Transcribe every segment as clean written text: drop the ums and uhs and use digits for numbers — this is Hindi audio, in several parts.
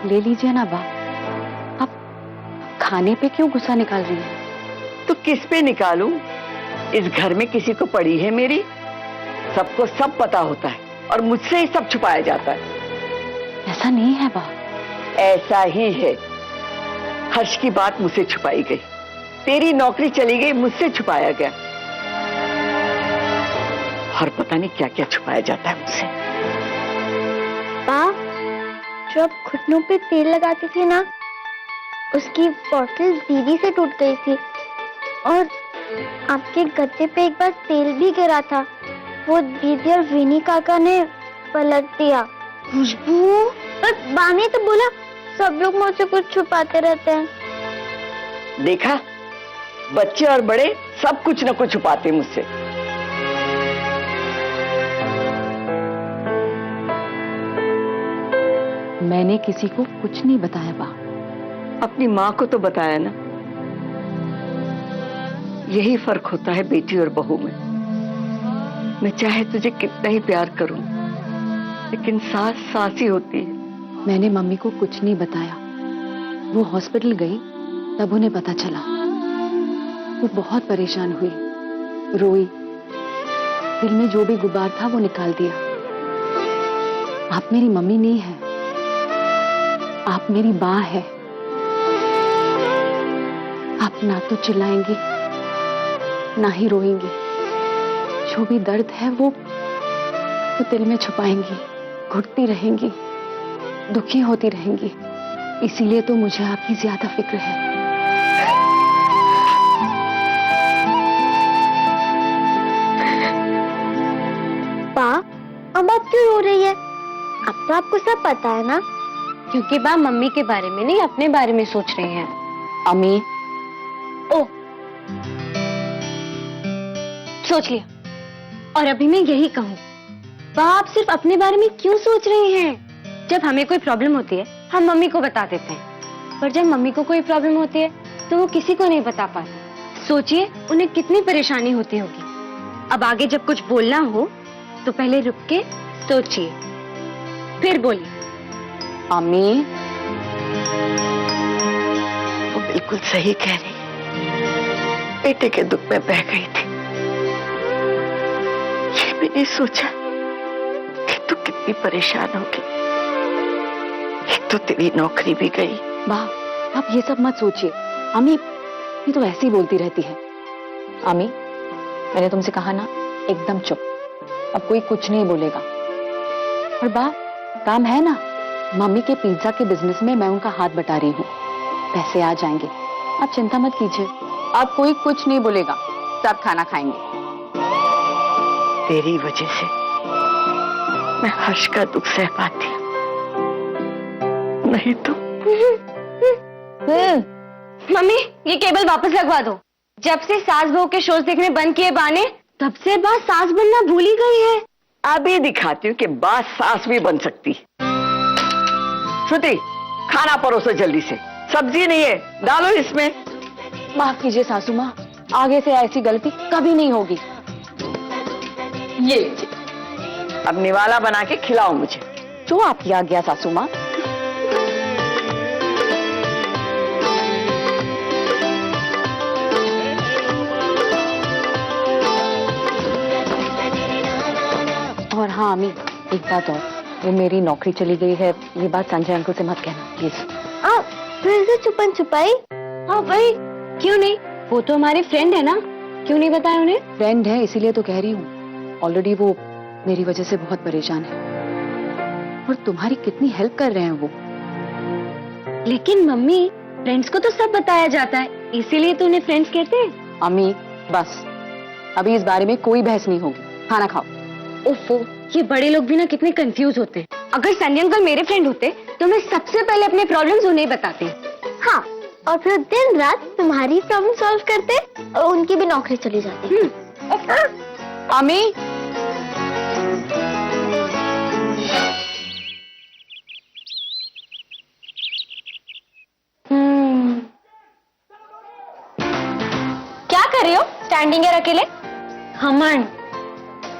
ले लीजिए ना बा। अब खाने पे क्यों गुस्सा निकाल रही है? तो किस पे निकालूं? इस घर में किसी को पड़ी है मेरी? सबको सब पता होता है और मुझसे ही सब छुपाया जाता है। ऐसा नहीं है बा। ऐसा ही है। हर्ष की बात मुझसे छुपाई गई, तेरी नौकरी चली गई, मुझसे छुपाया गया, और पता नहीं क्या क्या छुपाया जाता है मुझसे। जब घुटनों पे तेल लगाती थी ना, उसकी बोतल दीदी से टूट गई थी और आपके गद्दे पे एक बार तेल भी गिरा था। वो दीदी और विनी काका ने पलट दिया। खुशबू, बानी तो बोला सब लोग मुझसे कुछ छुपाते रहते हैं। देखा, बच्चे और बड़े सब कुछ न कुछ छुपाते मुझसे। मैंने किसी को कुछ नहीं बताया बा। अपनी माँ को तो बताया ना। यही फर्क होता है बेटी और बहू में। मैं चाहे तुझे कितना ही प्यार करूं, लेकिन सास सास ही होती है। मैंने मम्मी को कुछ नहीं बताया। वो हॉस्पिटल गई तब उन्हें पता चला। वो बहुत परेशान हुई, रोई, दिल में जो भी गुबार था वो निकाल दिया। आप मेरी मम्मी नहीं है, आप मेरी माँ है। आप ना तो चिल्लाएंगी ना ही रोएंगी। जो भी दर्द है वो दिल में छुपाएंगी, घुटती रहेंगी, दुखी होती रहेंगी। इसीलिए तो मुझे आपकी ज्यादा फिक्र है। अब आप क्यों रो रही है? अब तो आपको सब पता है ना। क्योंकि बा मम्मी के बारे में नहीं अपने बारे में सोच रही हैं। अम्मी, ओ, सोच लिया। और अभी मैं यही कहूँ, बा आप सिर्फ अपने बारे में क्यों सोच रही हैं? जब हमें कोई प्रॉब्लम होती है हम मम्मी को बता देते हैं, पर जब मम्मी को कोई प्रॉब्लम होती है तो वो किसी को नहीं बता पाती। सोचिए उन्हें कितनी परेशानी होती होगी। अब आगे जब कुछ बोलना हो तो पहले रुक के सोचिए, फिर बोलिए। अम्मी, वो बिल्कुल सही कह रही है। बेटे के दुख में बह गई थी। ये भी नहीं सोचा कि तू कितनी परेशान होगी। एक तो तेरी नौकरी भी गई। वाह, आप ये सब मत सोचिए। अम्मी ये तो ऐसे ही बोलती रहती है। अम्मी, मैंने तुमसे कहा ना, एकदम चुप। अब कोई कुछ नहीं बोलेगा। और बा, काम है ना, मम्मी के पिज्जा के बिजनेस में मैं उनका हाथ बटा रही हूँ। पैसे आ जाएंगे, आप चिंता मत कीजिए। अब कोई कुछ नहीं बोलेगा, सब खाना खाएंगे। तेरी वजह से मैं हर्ष का दुख सह पाती हूँ, नहीं तो। मम्मी, ये केबल वापस लगवा दो। जब से सास बहू के शोज देखने बंद किए बा ने, तब से बा सास बनना भूल ही गई है। अभी दिखाती हूँ कि बात सास भी बन सकती। श्रुति, खाना परोसो जल्दी से। सब्जी नहीं है, डालो इसमें। माफ कीजिए सासू माँ, आगे से ऐसी गलती कभी नहीं होगी। ये अब निवाला बना के खिलाओ मुझे। जो आपकी आज्ञा सासू माँ। और हाँ अम्मी, एक बात और, वो मेरी नौकरी चली गई है, ये बात संजय अंकल से मत कहना प्लीज। फिर से छुपन छुपाई? हाँ भाई, क्यों नहीं, वो तो हमारे फ्रेंड है ना, क्यों नहीं बताया उन्हें? फ्रेंड है इसीलिए तो कह रही हूँ। ऑलरेडी वो मेरी वजह से बहुत परेशान है और तुम्हारी कितनी हेल्प कर रहे हैं वो। लेकिन मम्मी, फ्रेंड्स को तो सब बताया जाता है, इसीलिए तो उन्हें फ्रेंड्स कहते हैं। अम्मी बस, अभी इस बारे में कोई बहस नहीं होगी। खाना खाओ। ओफो, ये बड़े लोग भी ना कितने कंफ्यूज होते हैं। अगर संजय अंकल मेरे फ्रेंड होते तो मैं सबसे पहले अपने प्रॉब्लम्स उन्हें बताती। हाँ, और फिर दिन रात तुम्हारी प्रॉब्लम सॉल्व करते और उनकी भी नौकरी चली जाती। अम्मी, क्या कर रही हो स्टैंडिंग है अकेले? हमन,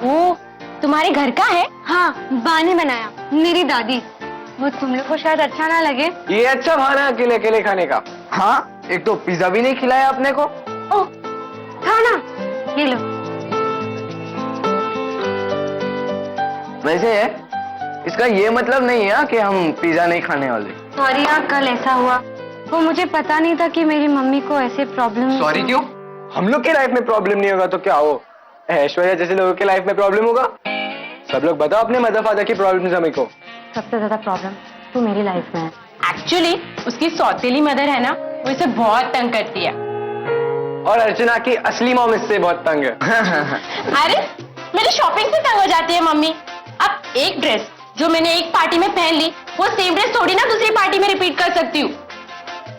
वो तुम्हारे घर का है? हाँ, बा ने बनाया, मेरी दादी। वो तुम लोग को शायद अच्छा ना लगे। ये अच्छा बहाना है अकेले अकेले खाने का। हाँ, एक तो पिज्जा भी नहीं खिलाया आपने को। ओह, खाना ये लो। वैसे इसका ये मतलब नहीं है कि हम पिज्जा नहीं खाने वाले। सॉरी यार, कल ऐसा हुआ, वो मुझे पता नहीं था कि मेरी मम्मी को ऐसे प्रॉब्लम। सॉरी क्यों? हम लोग के लाइफ में प्रॉब्लम नहीं होगा तो क्या हो, ऐश्वर्या जैसे लोगों के लाइफ में प्रॉब्लम होगा? सब लोग बताओ अपने मदर फादर की प्रॉब्लम हमें को। सबसे ज्यादा प्रॉब्लम तो मेरी लाइफ में है। एक्चुअली उसकी सौतेली मदर है ना, वो इसे बहुत तंग करती है। और अर्चना की असली मॉम इससे बहुत तंग है। अरे मेरी शॉपिंग से तंग हो जाती है मम्मी। अब एक ड्रेस जो मैंने एक पार्टी में पहन ली, वो सेम ड्रेस थोड़ी ना दूसरी पार्टी में रिपीट कर सकती हूँ,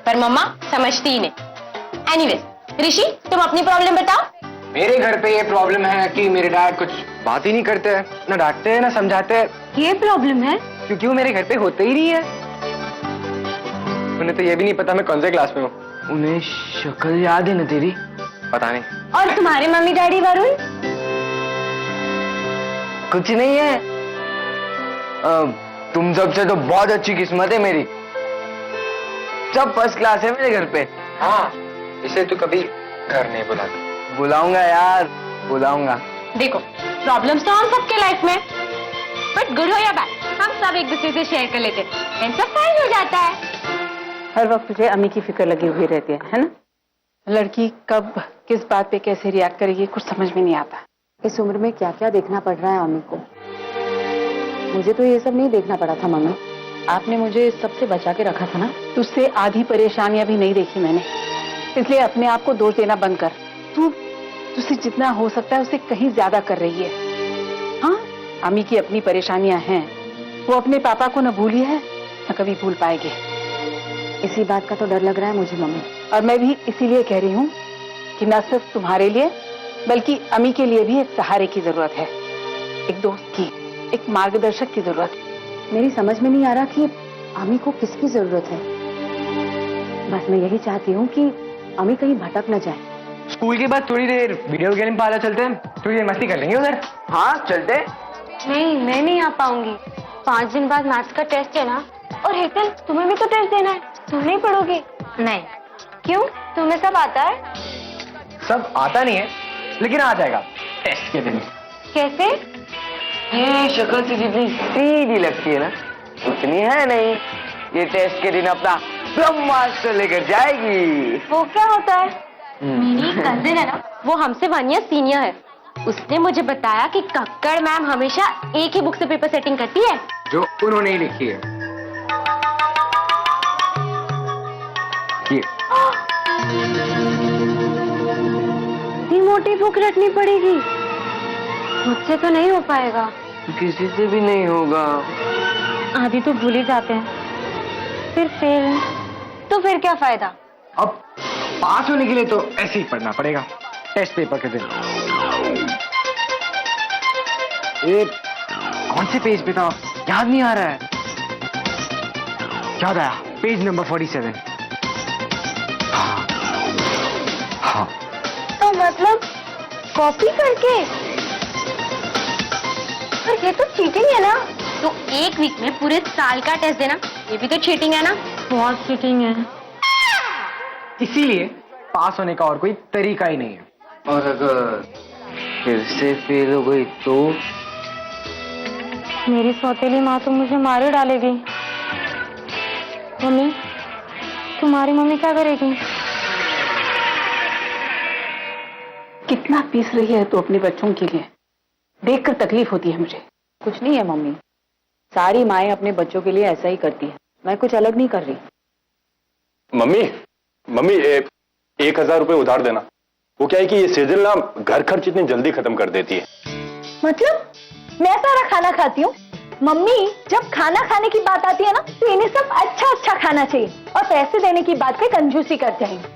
पर मम्मा समझती ही नहीं। एनीवेज ऋषि, तुम अपनी प्रॉब्लम बताओ। मेरे घर पे ये प्रॉब्लम है कि मेरे डैड कुछ बात ही नहीं करते हैं, ना डांटते हैं ना समझाते हैं। ये प्रॉब्लम है? क्योंकि वो मेरे घर पे होते ही नहीं है। उन्हें तो ये भी नहीं पता मैं कौन से क्लास में हूँ। उन्हें शक्ल याद है ना तेरी? पता नहीं। और तुम्हारे मम्मी डैडी वरुण? कुछ नहीं है। तुम सबसे तो बहुत अच्छी किस्मत है मेरी, सब फर्स्ट क्लास है मेरे घर पे। हाँ, इसे तू कभी घर नहीं बुलाता। बुलाऊंगा यार, बुलाऊंगा। देखो, प्रॉब्लम्स तो हम सबके लाइफ में, बट गुड हो या बैड, हम सब एक दूसरे से शेयर कर लेते हैं, एंड सब फाइन हो जाता है। हर वक्त तुझे अम्मी की फिक्र लगी हुई रहती है ना? लड़की कब किस बात पे कैसे रिएक्ट करेगी कुछ समझ में नहीं आता। इस उम्र में क्या क्या देखना पड़ रहा है अम्मी को। मुझे तो ये सब नहीं देखना पड़ा था मम्मी, आपने मुझे इस सब से बचा के रखा था ना। तुझसे आधी परेशानियां भी नहीं देखी मैंने, इसलिए अपने आप को दोष देना बंद कर। तू तुझसे जितना हो सकता है उससे कहीं ज्यादा कर रही है। हाँ, अम्मी की अपनी परेशानियां हैं, वो अपने पापा को न भूली है न कभी भूल पाएगी। इसी बात का तो डर लग रहा है मुझे मम्मी। और मैं भी इसीलिए कह रही हूँ कि न सिर्फ तुम्हारे लिए बल्कि अम्मी के लिए भी एक सहारे की जरूरत है, एक दोस्त की, एक मार्गदर्शक की जरूरत है। मेरी समझ में नहीं आ रहा कि अम्मी को किसकी जरूरत है। बस मैं यही चाहती हूँ कि अम्मी कहीं भटक न जाए। स्कूल के बाद थोड़ी देर वीडियो गेम पार्लर चलते हैं, थोड़ी देर मस्ती कर लेंगे उधर। हाँ चलते। नहीं, मैं नहीं आ पाऊंगी। 5 दिन बाद मैथ्स का टेस्ट है ना। और हेतल, तुम्हें भी तो टेस्ट देना है, तुम नहीं पढ़ोगी? नहीं। क्यों? तुम्हें सब आता है? सब आता नहीं है, लेकिन आ जाएगा टेस्ट के दिन। कैसे? ये शक्ल से जितनी सीधी लगती है ना, उतनी है नहीं। ये टेस्ट के दिन अपना ब्रह्मास्त्र लेकर जाएगी। वो क्या होता है? मेरी कजिन है ना, वो हमसे 1 ईयर सीनियर है। उसने मुझे बताया कि कक्कड़ मैम हमेशा एक ही बुक से पेपर सेटिंग करती है, जो उन्होंने ही लिखी है। ये इतनी मोटी बुक रटनी पड़ेगी, मुझसे तो नहीं हो पाएगा। किसी से भी नहीं होगा। आधी तो भूल ही जाते हैं, फिर फेल, तो फिर क्या फायदा? अब पास होने के लिए तो ऐसे ही पढ़ना पड़ेगा टेस्ट पेपर के दिन। ये कौन से पेज पे था, याद नहीं आ रहा है। याद आया, पेज नंबर 47। हाँ हाँ, तो मतलब कॉपी करके? पर ये तो चीटिंग है ना। तो एक वीक में पूरे साल का टेस्ट देना, ये भी तो चीटिंग है ना। बहुत चीटिंग है। इसीलिए पास होने का और कोई तरीका ही नहीं है। और अगर फिर से फेल हो गई तो? मेरी सौतेली माँ तो मुझे मारे डालेगी। मम्मी, तुम्हारी मम्मी क्या करेगी? कितना पीस रही है तू अपने बच्चों के लिए, देखकर तकलीफ होती है मुझे। कुछ नहीं है मम्मी, सारी माएं अपने बच्चों के लिए ऐसा ही करती है, मैं कुछ अलग नहीं कर रही। मम्मी 1000 रुपए उधार देना। वो क्या है कि ये सीजन ना घर खर्च इतनी जल्दी खत्म कर देती है। मतलब मैं सारा खाना खाती हूँ, मम्मी जब खाना खाने की बात आती है ना तो इन्हें सब अच्छा अच्छा खाना चाहिए और पैसे देने की बात पे कंजूसी कर जाएंगे।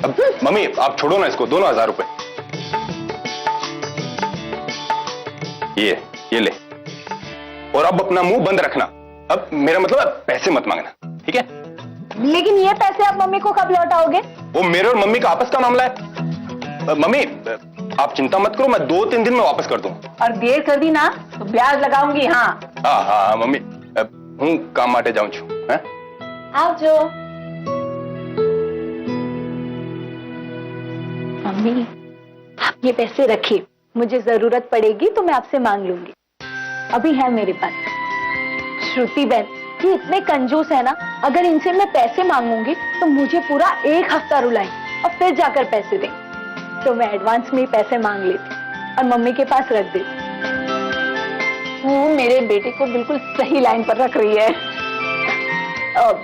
अब मम्मी आप छोड़ो ना इसको, दोनों 1000 रुपए ये ले, और अब अपना मुंह बंद रखना। अब मेरा मतलब पैसे मत मांगना, ठीक है? लेकिन ये पैसे आप मम्मी को कब लौटाओगे? वो मेरे और मम्मी का आपस का मामला है। मम्मी आप चिंता मत करो, मैं 2-3 दिन में वापस कर दूंगा। और देर कर दी ना तो ब्याज लगाऊंगी। हाँ हाँ मम्मी, હું કામ માટે જાઉં છું. હે આવજો. मम्मी, आप ये पैसे रखिए, मुझे जरूरत पड़ेगी तो मैं आपसे मांग लूंगी. अभी है मेरे पास. श्रुति बहन, ये इतने कंजूस है ना, अगर इनसे मैं पैसे मांगूंगी तो मुझे पूरा 1 हफ्ता रुलाएं और फिर जाकर पैसे दें. तो मैं एडवांस में ही पैसे मांग लेती और मम्मी के पास रख देती. वो मेरे बेटे को बिल्कुल सही लाइन पर रख रही है.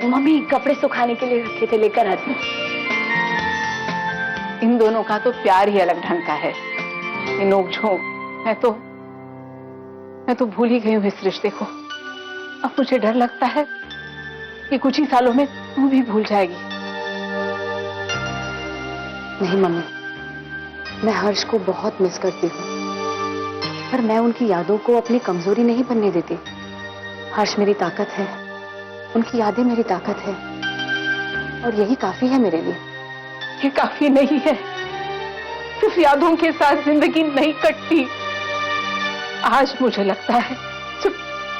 मम्मी, कपड़े सुखाने के लिए रखे थे, लेकर आती हूँ. इन दोनों का तो प्यार ही अलग ढंग का है. ये नोक-झोंक, मैं तो भूल ही गई हूँ इस रिश्ते को. अब मुझे डर लगता है कि कुछ ही सालों में तू भी भूल जाएगी. नहीं मम्मी, मैं हर्ष को बहुत मिस करती हूँ, पर मैं उनकी यादों को अपनी कमजोरी नहीं बनने देती. हर्ष मेरी ताकत है, उनकी यादें मेरी ताकत है, और यही काफी है मेरे लिए. ये काफी नहीं है. सिर्फ यादों के साथ जिंदगी नहीं कटती. आज मुझे लगता है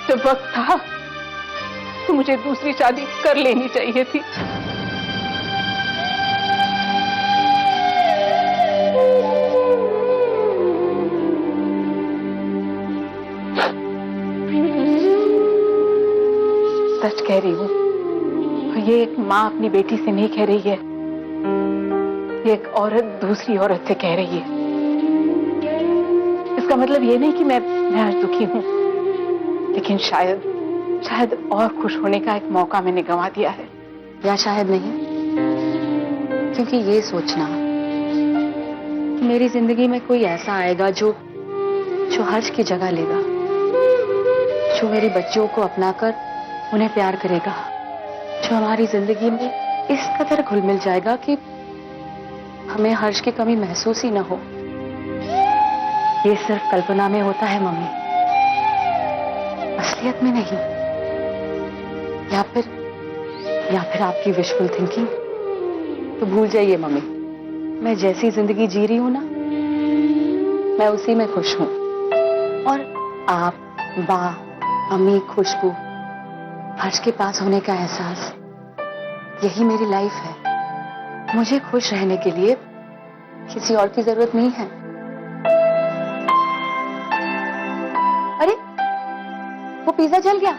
जब वक्त था तो मुझे दूसरी शादी कर लेनी चाहिए थी. सच कह रही हूँ. ये एक माँ अपनी बेटी से नहीं कह रही है, ये एक औरत दूसरी औरत से कह रही है. इसका मतलब ये नहीं कि मैं आज दुखी हूँ, लेकिन शायद और खुश होने का एक मौका मैंने गंवा दिया है. या शायद नहीं, क्योंकि ये सोचना कि मेरी जिंदगी में कोई ऐसा आएगा जो हर्ष की जगह लेगा, जो मेरी बच्चियों को अपनाकर उन्हें प्यार करेगा, जो हमारी जिंदगी में इस कदर घुल मिल जाएगा कि हमें हर्ष की कमी महसूस ही न हो. ये सिर्फ कल्पना में होता है मम्मी, असलियत में नहीं. या फिर आपकी विशफुल थिंकिंग. तो भूल जाइए मम्मी, मैं जैसी जिंदगी जी रही हूं ना, मैं उसी में खुश हूं. और आप, बा, अम्मी, खुशबू, हर्ष के पास होने का एहसास, यही मेरी लाइफ है. मुझे खुश रहने के लिए किसी और की जरूरत नहीं है. अरे, वो पिज्जा जल गया.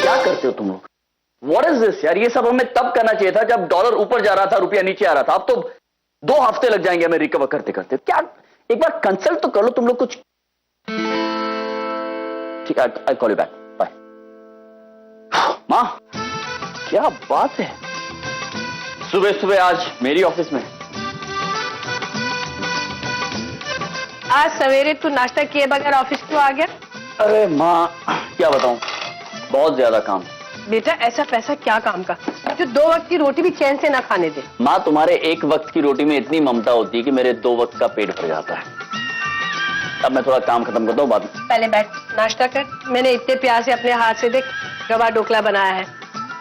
क्या करते हो तुम लोग? What is this यार? ये सब हमें तब करना चाहिए था जब डॉलर ऊपर जा रहा था, रुपया नीचे आ रहा था. अब तो 2 हफ्ते लग जाएंगे हमें रिकवर करते करते. क्या एक बार कंसल्ट तो कर लो तुम लोग कुछ. ठीक है, I call you back. Bye. मां, क्या बात है, सुबह सुबह आज मेरी ऑफिस में. आज सवेरे तू नाश्ता किए बगैर ऑफिस क्यों आ गया? अरे मां, क्या बताऊं, बहुत ज्यादा काम. बेटा, ऐसा पैसा क्या काम का जो 2 वक्त की रोटी भी चैन से ना खाने दे? मां, तुम्हारे 1 वक्त की रोटी में इतनी ममता होती है कि मेरे 2 वक्त का पेट भर जाता है. अब मैं थोड़ा काम खत्म करता हूँ, बाद में. पहले बैठ, नाश्ता कर. मैंने इतने प्यार से अपने हाथ से देख रवा ढोकला बनाया है.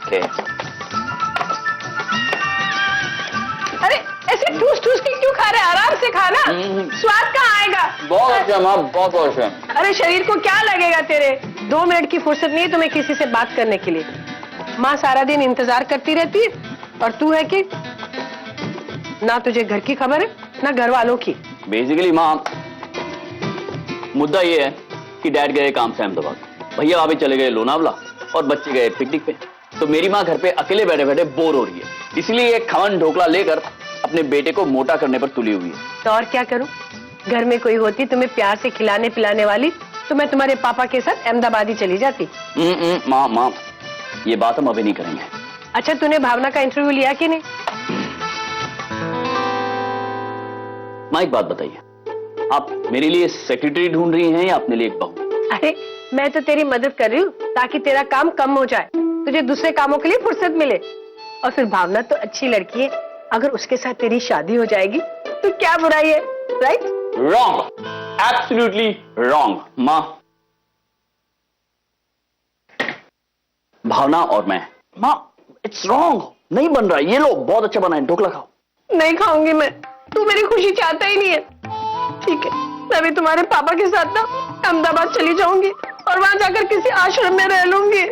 Okay. अरे ऐसे ठूस ठूस के क्यों खा रहे? आराम से खाना, स्वाद कहाँ आएगा? बहुत अच्छा मां, बहुत अच्छा. अरे शरीर को क्या लगेगा तेरे? 2 मिनट की फुर्सत नहीं है तुम्हें किसी से बात करने के लिए. माँ सारा दिन इंतजार करती रहती है, और तू है कि ना तुझे घर की खबर है ना घर वालों की. बेसिकली मां, मुद्दा ये है कि डैड गए काम से अहमदाबाद, भैया भाभी चले गए लोनावला, और बच्चे गए पिकनिक पे. तो मेरी माँ घर पे अकेले बैठे बैठे बोर हो रही है, इसलिए एक खमन ढोकला लेकर अपने बेटे को मोटा करने पर तुली हुई है. तो और क्या करूं? घर में कोई होती तुम्हें प्यार से खिलाने पिलाने वाली, तो मैं तुम्हारे पापा के साथ अहमदाबाद ही चली जाती. माँ, ये बात हम अभी नहीं करेंगे. अच्छा, तूने भावना का इंटरव्यू लिया कि नहीं? माँ, एक बात बताइए, आप मेरे लिए सेक्रेटरी ढूंढ रही हैं या अपने लिए एक बहू? अरे मैं तो तेरी मदद कर रही हूँ ताकि तेरा काम कम हो जाए, तुझे दूसरे कामों के लिए फुर्सत मिले. और फिर भावना तो अच्छी लड़की है, अगर उसके साथ तेरी शादी हो जाएगी तो क्या बुराई है? राइट? Wrong, absolutely wrong. माँ, भावना और मैं, माँ, इट्स रॉन्ग, नहीं बन रहा. ये लो, बहुत अच्छा बना है, ढोकला खाओ. नहीं खाऊंगी मैं. तू मेरी खुशी चाहता ही नहीं है। ठीक है, मैं भी तुम्हारे पापा के साथ ना अहमदाबाद चली जाऊंगी और वहां जाकर किसी आश्रम में रह लूंगी।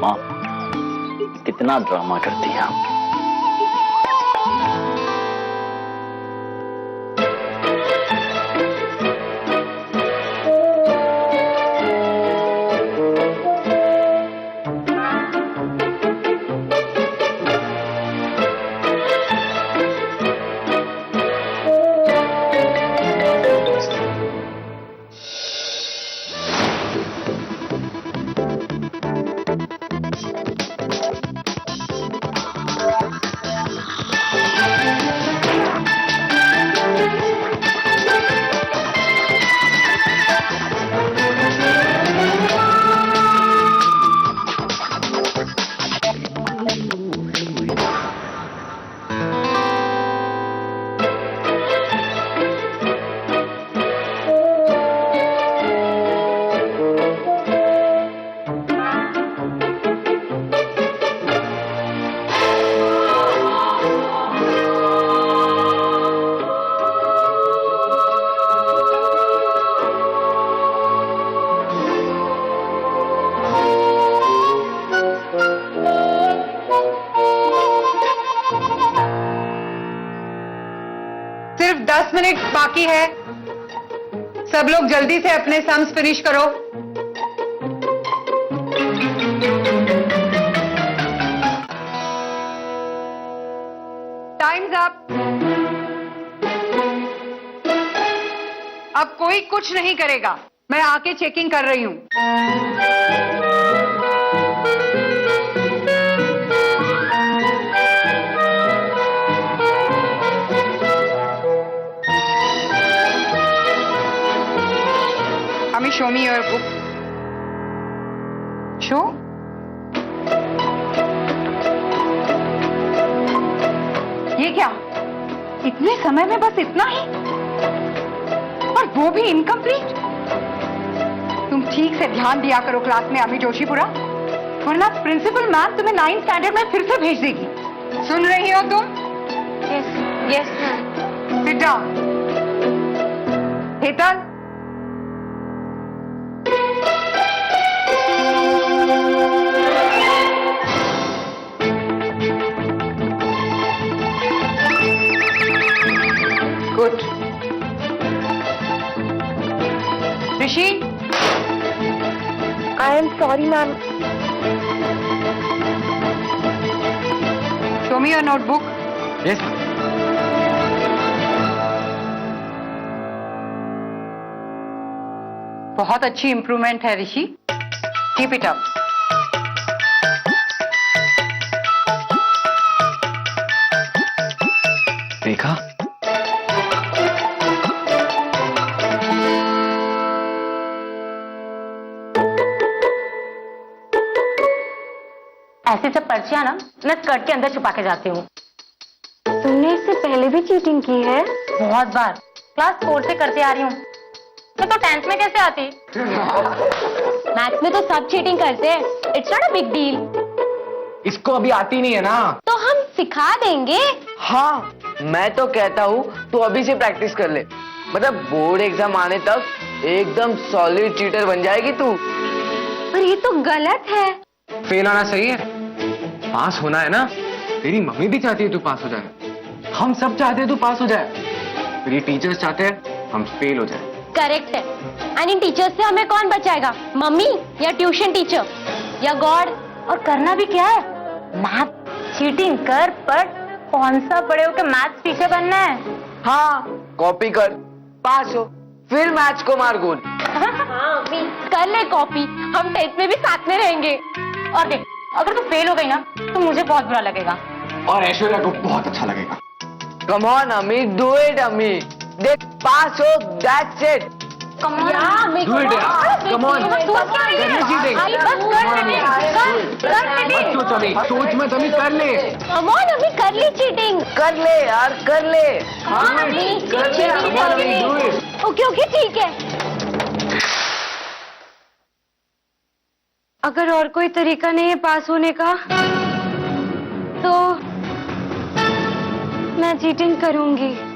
माँ, कितना ड्रामा करती हैं आप। सिर्फ 10 मिनट बाकी है, सब लोग जल्दी से अपने सम्स फिनिश करो। Times up. अब कोई कुछ नहीं करेगा, मैं आके चेकिंग कर रही हूं। Ami, show me your book. Show? ये क्या? इतने समय में बस इतना ही? और वो भी इनकम्प्लीट? तुम ठीक से ध्यान दिया करो क्लास में, अमी जोशीपुरा, वरना प्रिंसिपल मैम तुम्हें 9th स्टैंडर्ड में फिर से भेज देगी। सुन रही हो तुम? Yes ma'am. Sit down. Hetal, good. Rishi, I am sorry ma'am. Show me your notebook. Yes. बहुत अच्छी इंप्रूवमेंट है ऋषि, कीप इट अप। देखा, ऐसे सब पर्चियां ना मैं स्कर्ट के अंदर छुपा के जाती हूँ। तुमने इससे पहले भी चीटिंग की है? बहुत बार, क्लास 4 से करते आ रही हूँ। तो 10th में कैसे आती? मैथ्स में तो सब चीटिंग करते हैं, it's not a big deal. इसको अभी आती नहीं है ना। तो हम सिखा देंगे। हाँ, मैं तो कहता हूँ तू अभी से प्रैक्टिस कर ले, मतलब बोर्ड एग्जाम आने तक एकदम सॉलिड चीटर बन जाएगी तू। पर ये तो गलत है। फेल होना सही है, पास होना है ना। तेरी मम्मी भी चाहती है तू पास हो जाए, हम सब चाहते हैं तू पास हो जाए, तेरी टीचर्स चाहते हैं हम फेल हो जाए। करेक्ट है। एंड इन टीचर्स से हमें कौन बचाएगा? मम्मी या ट्यूशन टीचर या गॉड? और करना भी क्या है? मैथ चीटिंग कर, पर कौन सा बड़े होकर मैथ्स टीचर बनना है? हाँ, कॉपी कर, पास हो, फिर मैथ्स को मार गोल। हाँ, कर ले कॉपी, हम 10th में भी साथ में रहेंगे। और देख, अगर तू फेल हो गई ना तो मुझे बहुत बुरा लगेगा और ऐश्वर्या को बहुत अच्छा लगेगा। कम ऑन अमी, डू इट अमी, देख पास हो, that's it. Come on, do it यार, कम ऑन, करनी चीजें। सोच अमी, सोच मत अमी, कर ले। कम ऑन अभी कर ली चीटिंग। कर ले यार, कर ले। कर ले, डू इट। ओके ओके ठीक है। अगर और कोई तरीका नहीं है पास होने का मैं चीटिंग करूंगी।